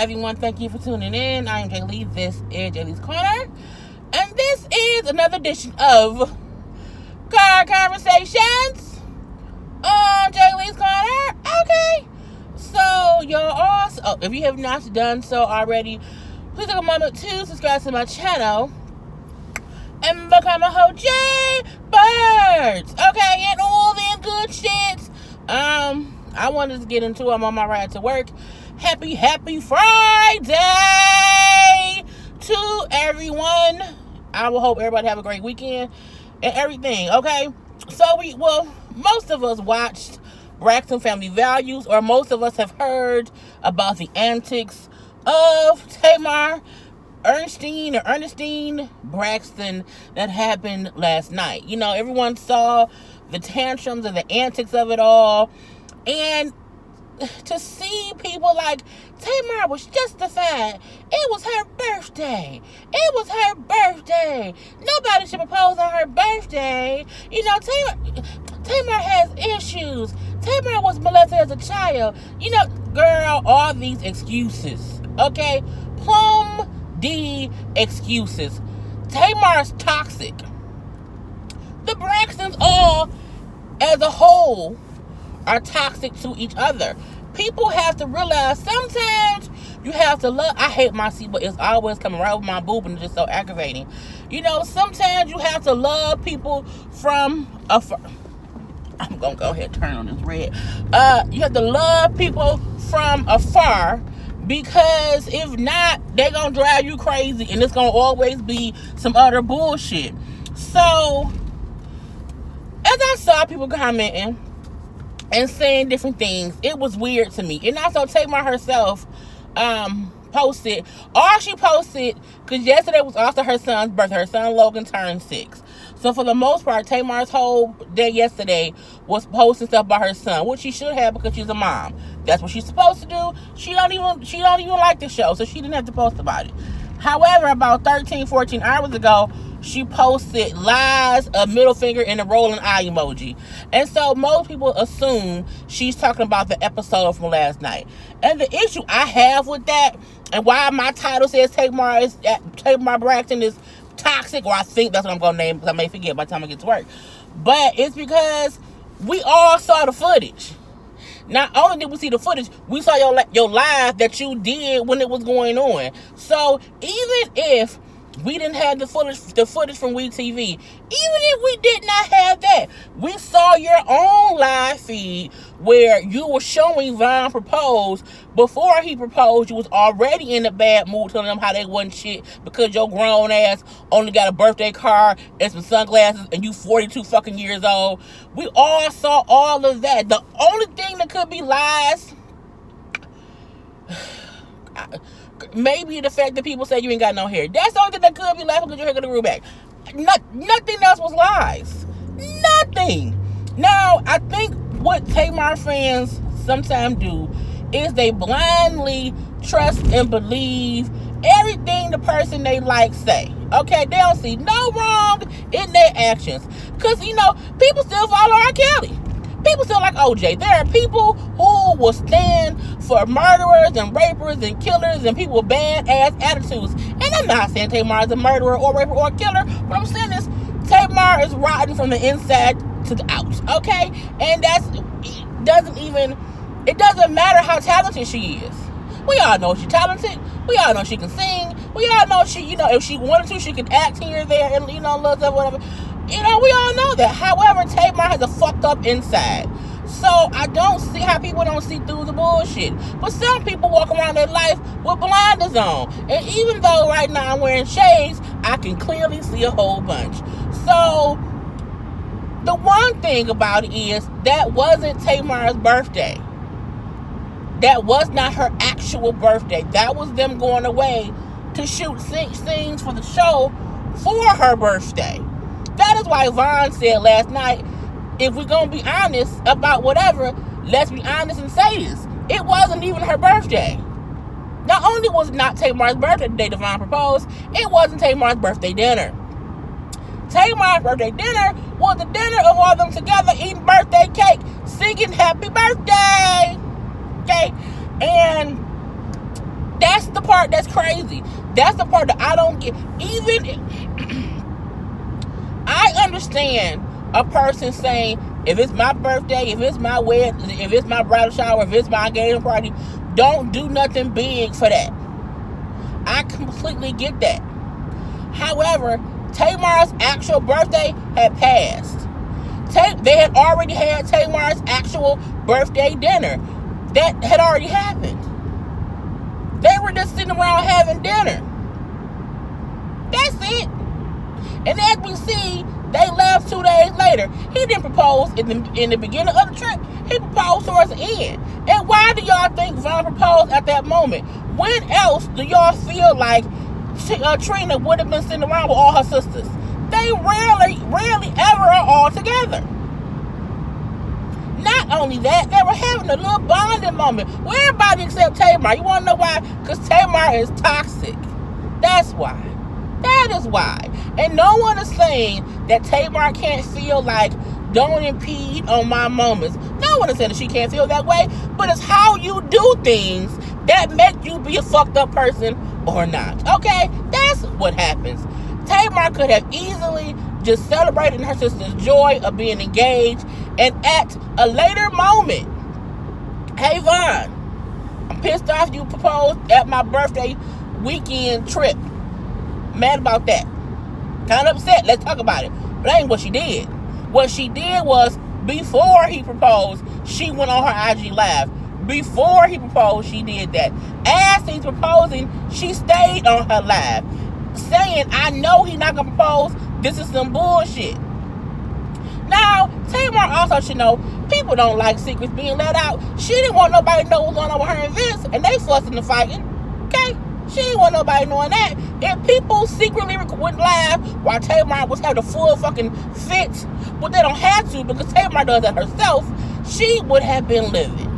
Everyone, thank you for tuning in. I am Jay Lee. This is Jay Lee's Corner. And this is another edition of Car Conversations on Jay Lee's Corner. Okay. So, you're awesome. Oh, if you have not done so already, please take a moment to subscribe to my channel and become a whole Jay Birds. Okay, and all these good shits. I wanted to get into it. I'm on my ride to work. Happy Friday to everyone. I will hope everybody have a great weekend and everything, okay? So most of us watched Braxton Family Values, or most of us have heard about the antics of Tamar Ernestine Braxton that happened last night. You know, everyone saw the tantrums and the antics of it all, and to see people like Tamar was justified. It was her birthday. Nobody should propose on her birthday. You know, Tamar has issues. Tamar was molested as a child. You know, girl, all these excuses. Okay? Plum D excuses. Tamar's toxic. The Braxtons all, as a whole, are toxic to each other. People have to realize sometimes you have to love. I hate my seat, but it's always coming right over my boob, and it's just so aggravating. You know, sometimes you have to love people from afar. I'm gonna go ahead and turn on this red. You have to love people from afar, because if not, they're gonna drive you crazy, and it's gonna always be some other bullshit. So, as I saw people commenting and saying different things, it was weird to me. And also Tamar herself posted, because yesterday was also her son's birthday. Her son Logan turned 6. So for the most part, Tamar's whole day yesterday was posting stuff about her son, which she should have, because she's a mom. That's what she's supposed to do. She don't even like the show, so she didn't have to post about it. However, about 13-14 hours ago, she posted lies, a middle finger, and a rolling eye emoji. And so most people assume she's talking about the episode from last night. And the issue I have with that, and why my title says Tamar Braxton is toxic, or I think that's what I'm going to name, because I may forget by the time I get to work. But it's because we all saw the footage. Not only did we see the footage, we saw your live that you did when it was going on. So even if we didn't have the footage from WeTV, even if we did not have that, we saw your own live feed where you were showing Von propose. Before he proposed, you was already in a bad mood, telling them how they wasn't shit because your grown ass only got a birthday card and some sunglasses, and you 42 fucking years old. We all saw all of that. The only thing that could be lies, maybe the fact that people say you ain't got no hair. That's the only thing that could be lies, because your hair gonna grow back. Nothing else was lies. Nothing. Now, I think what Tamar fans sometimes do is they blindly trust and believe everything the person they like say. Okay, they don't see no wrong in their actions. Because, you know, people still follow R. Kelly. People still like OJ. There are people who will stand for murderers and rapers and killers and people with bad-ass attitudes. And I'm not saying Tamar is a murderer or raper or killer. What I'm saying is Tamar is rotten from the inside to the out. Okay? And it doesn't matter how talented she is. We all know she's talented. We all know she can sing. We all know she, you know, if she wanted to, she could act here, there, and, you know, little stuff, whatever. You know, we all know that. However, Tamar has a fucked up inside. So I don't see how people don't see through the bullshit. But some people walk around their life with blinders on. And even though right now I'm wearing shades, I can clearly see a whole bunch. So the one thing about it is that wasn't Tamar's birthday. That was not her actual birthday. That was them going away to shoot scenes for the show for her birthday. That is why Von said last night, if we're going to be honest about whatever, let's be honest and say this. It wasn't even her birthday. Not only was it not Tamar's birthday the day Von proposed, it wasn't Tamar's birthday dinner. Tamar's birthday dinner was the dinner of all of them together eating birthday cake, singing happy birthday. Okay? And That's the part that's crazy. That's the part that I don't get. Even I understand a person saying, if it's my birthday, if it's my wedding, if it's my bridal shower, if it's my engagement party, don't do nothing big for that. I completely get that. However, Tamar's actual birthday had passed. They had already had Tamar's actual birthday dinner. That had already happened. They were just sitting around having dinner. That's it. And as we see, they left 2 days later. He didn't propose in the beginning of the trip. He proposed towards the end. And why do y'all think Von proposed at that moment? When else do y'all feel like Trina would have been sitting around with all her sisters? They rarely ever are all together. Not only that, they were having a little bonding moment with everybody except Tamar. You want to know why? Because Tamar is toxic. That's why. That is why. And no one is saying that Tamar can't feel like, don't impede on my moments. No one is saying that she can't feel that way. But it's how you do things that make you be a fucked up person or not. Okay? That's what happens. Tamar could have easily just celebrated her sister's joy of being engaged, and at a later moment, hey Von, I'm pissed off you proposed at my birthday weekend trip. Mad about that. Kind of upset. Let's talk about it. But that ain't what she did. What she did was, before he proposed, she went on her IG Live. Before he proposed, she did that. As he's proposing, she stayed on her live, saying, I know he's not gonna propose. This is some bullshit. Now, Tamar also should know, people don't like secrets being let out. She didn't want nobody to know what was going on with her and Vince, and they fussing and fighting. Okay? She didn't want nobody knowing that. If people secretly went live while Tamar was having a full fucking fit, but they don't have to because Tamar does that herself, she would have been living.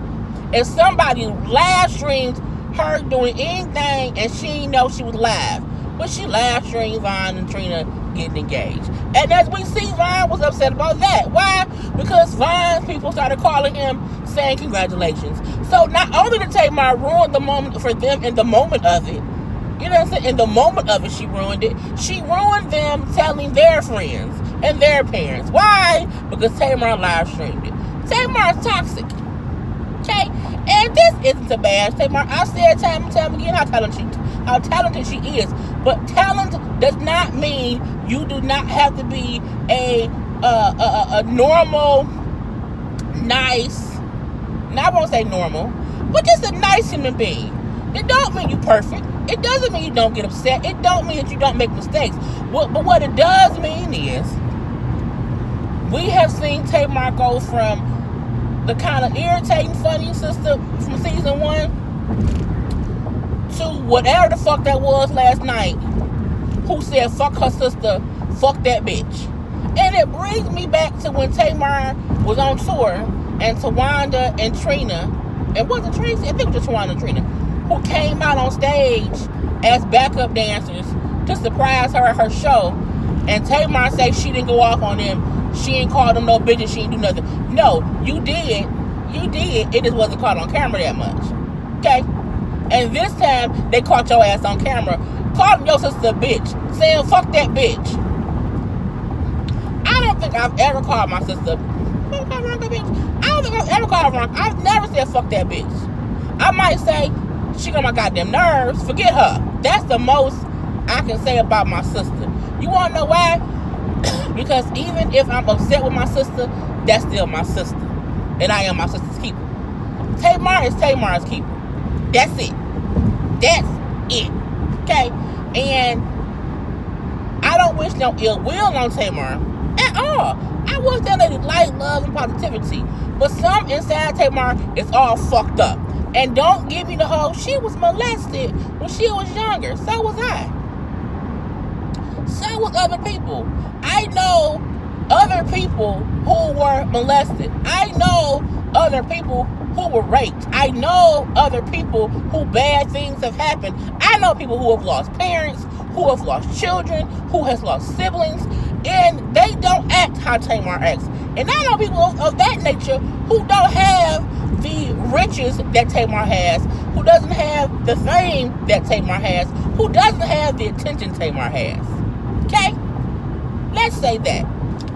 If somebody live streamed her doing anything and she didn't know she was live, but she live streamed Von and Trina getting engaged. And as we see, Von was upset about that. Why? Because Von's people started calling him, saying congratulations. So not only did Tamar ruin the moment for them in the moment of it, you know what I'm saying? In the moment of it, she ruined it. She ruined them telling their friends and their parents. Why? Because Tamar live streamed it. Tamar's toxic. Okay? And this isn't a bad Tamar. I've said time and time again how talented she is. But talent does not mean you do not have to be a normal, nice, not I won't say normal, but just a nice human being. It don't mean you perfect. It doesn't mean you don't get upset. It don't mean that you don't make mistakes. But what it does mean is, we have seen Tamar go from the kind of irritating, funny sister from season 1 to whatever the fuck that was last night, who said fuck her sister, fuck that bitch. And it brings me back to when Tamar was on tour and Tawanda and Trina, and was it Tracy? I think it was Tawanda and Trina, who came out on stage as backup dancers to surprise her at her show. And Tamar said she didn't go off on them. She ain't call them no bitches. She ain't do nothing. No, you did. You did. It just wasn't caught on camera that much. Okay? And this time, they caught your ass on camera. Calling your sister a bitch. Saying, fuck that bitch. I don't think I've ever called my sister, I don't think I've ever called her wrong. I've never said, fuck that bitch. I might say, she got my goddamn nerves. Forget her. That's the most I can say about my sister. You want to know why? Because even if I'm upset with my sister, that's still my sister. And I am my sister's keeper. Tamar is Tamar's keeper. That's it. That's it. Okay? And I don't wish no ill will on Tamar at all. I wish that lady light, love, and positivity. But some inside Tamar is all fucked up. And don't give me the whole, she was molested when she was younger. So was I. So was other people. I know other people who were molested. I know other people who were raped. I know other people who bad things have happened. I know people who have lost parents, who have lost children, who has lost siblings, and they don't act how Tamar acts. And I know people of that nature who don't have the riches that Tamar has, who doesn't have the fame that Tamar has, who doesn't have the attention Tamar has. Okay? Let's say that.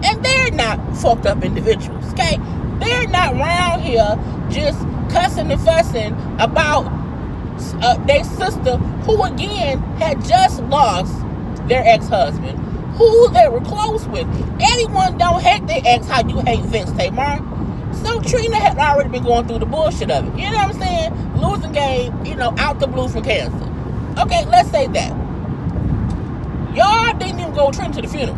And they're not fucked up individuals. Okay? They're not around here just cussing and fussing about their sister, who again had just lost their ex-husband, who they were close with. Everyone don't hate their ex how you hate Vince, Tamar. So Trina had already been going through the bullshit of it. You know what I'm saying? Losing game, out the blue from cancer. Okay, let's say that. Y'all didn't even go with Trina to the funeral.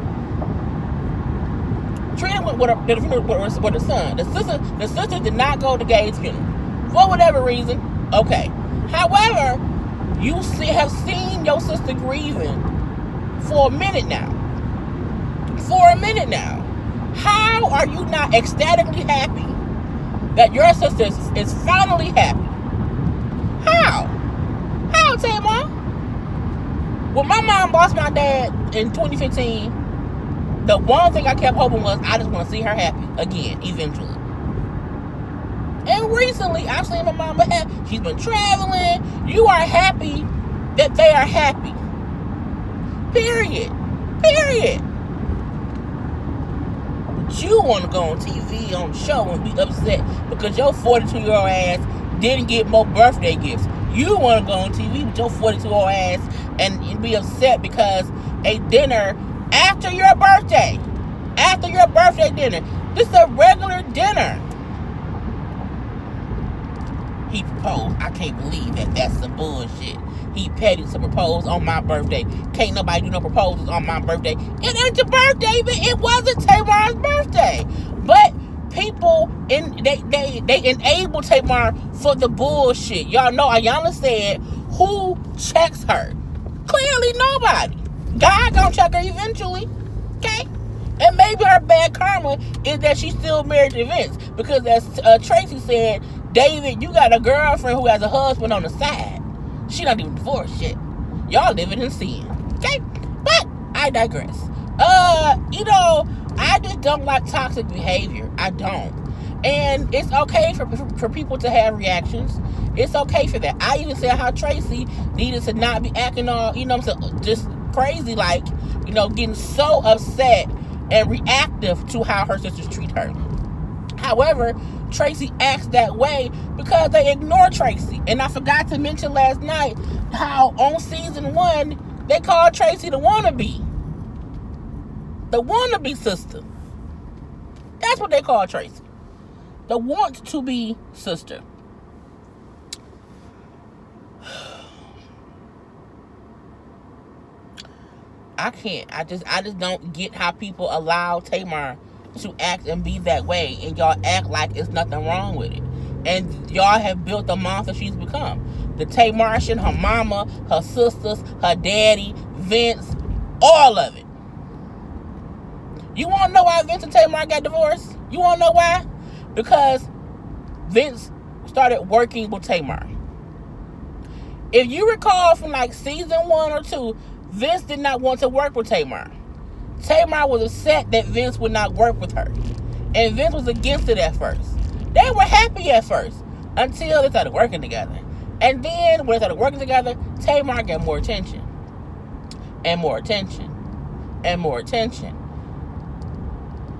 Trina went with the funeral with her son. The sister did not go to Gabe's funeral. For whatever reason. Okay. However, you have seen your sister grieving for a minute now. How are you not ecstatically happy that your sister is finally happy? How, Tamar? When my mom lost my dad in 2015, the one thing I kept hoping was I just want to see her happy again, eventually. And recently, I've seen my mama happy. She's been traveling. You are happy that they are happy. Period. But you want to go on TV, on the show, and be upset because your 42-year-old ass didn't get more birthday gifts. You want to go on TV with your 42-year-old ass and be upset because a dinner after your birthday dinner, this is a regular dinner. He proposed. I can't believe that. That's some bullshit. He petty to propose on my birthday. Can't nobody do no proposals on my birthday. It ain't your birthday, but it wasn't Tamar's birthday. But people they enable Tamar for the bullshit. Y'all know Ayanna said, who checks her? Clearly nobody. God gonna check her eventually. Okay? And maybe her bad karma is that she's still married to Vince. Because as Tracy said, David, you got a girlfriend who has a husband on the side. She not even divorced yet. Y'all living in sin. Okay? But I digress. I just don't like toxic behavior. I don't. And it's okay for people to have reactions. It's okay for that. I even said how Tracy needed to not be acting all, just crazy, like, getting so upset and reactive to how her sisters treat her. However, Tracy acts that way because they ignore Tracy. And I forgot to mention last night how on season 1, they called Tracy the wannabe. The wannabe sister. That's what they call Tracy. The want to be sister. I can't. I just don't get how people allow Tamar to act and be that way, and y'all act like it's nothing wrong with it. And y'all have built the monster she's become. The Tamartian, her mama, her sisters, her daddy, Vince, all of it. You want to know why Vince and Tamar got divorced? You want to know why? Because Vince started working with Tamar. If you recall from like season 1 or 2, Vince did not want to work with Tamar. Tamar was upset that Vince would not work with her. And Vince was against it at first. They were happy at first until they started working together. And then when they started working together, Tamar got more attention. And more attention. And more attention.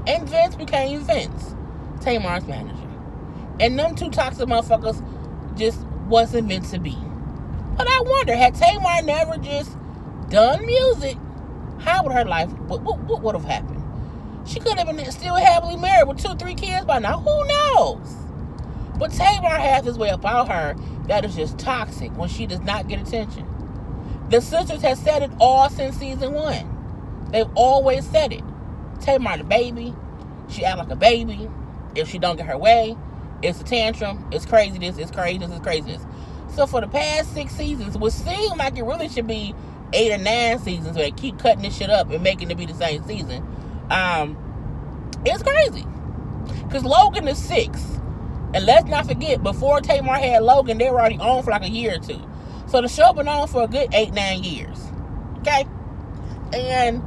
And Vince became Vince, Tamar's manager. And them two toxic motherfuckers just wasn't meant to be. But I wonder, had Tamar never just done music, how would her life, what would have happened? She could have been still happily married with 2-3 kids by now. Who knows? But Tamar has this way about her that is just toxic when she does not get attention. The sisters have said it all since season 1. They've always said it. Tamar the baby. She act like a baby. If she don't get her way, it's a tantrum. It's craziness. It's craziness. It's craziness. So for the past 6 seasons, which seems like it really should be 8 or 9 seasons where they keep cutting this shit up and making it be the same season, it's crazy. Because Logan is 6. And let's not forget, before Tamar had Logan, they were already on for like a year or 2. So the show been on for a good 8-9 years. Okay? And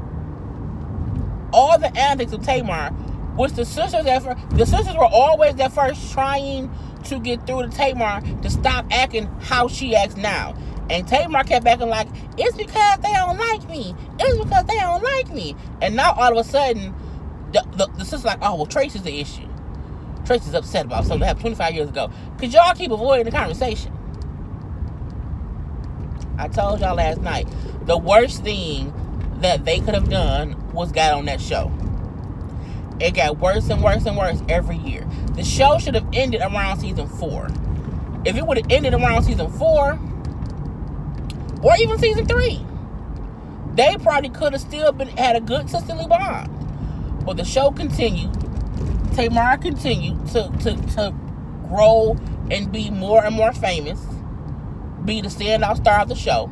all the antics of Tamar, which the sisters were always at first trying to get through to Tamar to stop acting how she acts now. And Tamar kept acting like, it's because they don't like me. It's because they don't like me. And now all of a sudden, the sister's like, oh, well, Tracy's the issue. Tracy's upset about something that happened 25 years ago. Because y'all keep avoiding the conversation. I told y'all last night, the worst thing that they could have done was got on that show. It got worse and worse and worse every year. The show should have ended around season 4. If it would have ended around season 4, or even season 3, they probably could have still had a good sisterly bond. But the show continued. Tamar continued to grow and be more and more famous, be the standout star of the show.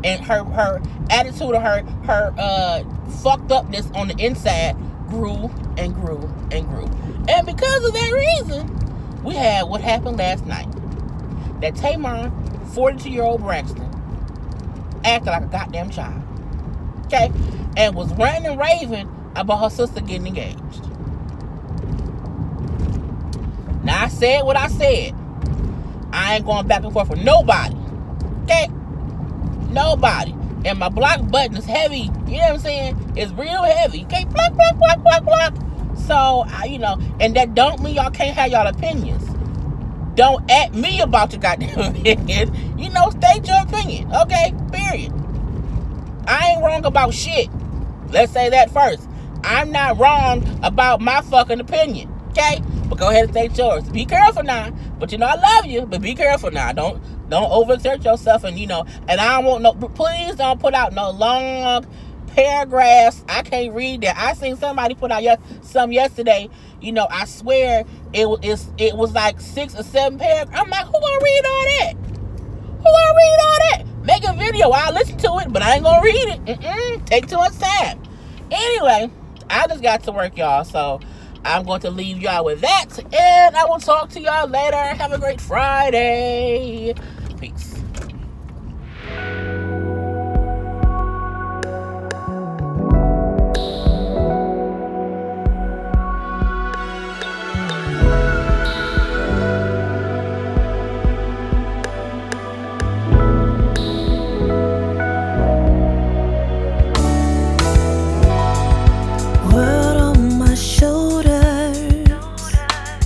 And her attitude, her fucked upness on the inside grew and grew and grew. And because of that reason, we had what happened last night. That Tamar, 42-year-old Braxton, acted like a goddamn child. Okay? And was ranting and raving about her sister getting engaged. Now, I said what I said. I ain't going back and forth with nobody. Okay? Nobody. And my block button is heavy. You know what I'm saying? It's real heavy. Okay? Block, block, block, block, block. So, and that don't mean y'all can't have y'all opinions. Don't at me about your goddamn opinion. State your opinion. Okay? Period. I ain't wrong about shit. Let's say that first. I'm not wrong about my fucking opinion. Okay? But go ahead and state yours. Be careful now. But I love you. But be careful now. Don't overexert yourself. And and I don't want please don't put out no long paragraphs. I can't read that. I seen somebody put out some yesterday. I swear it was like 6 or 7 paragraphs. I'm like, who gonna read all that? Who gonna read all that? Make a video. I'll listen to it, but I ain't gonna read it. Take too much time. Anyway, I just got to work, y'all. So I'm going to leave y'all with that. And I will talk to y'all later. Have a great Friday. Peace.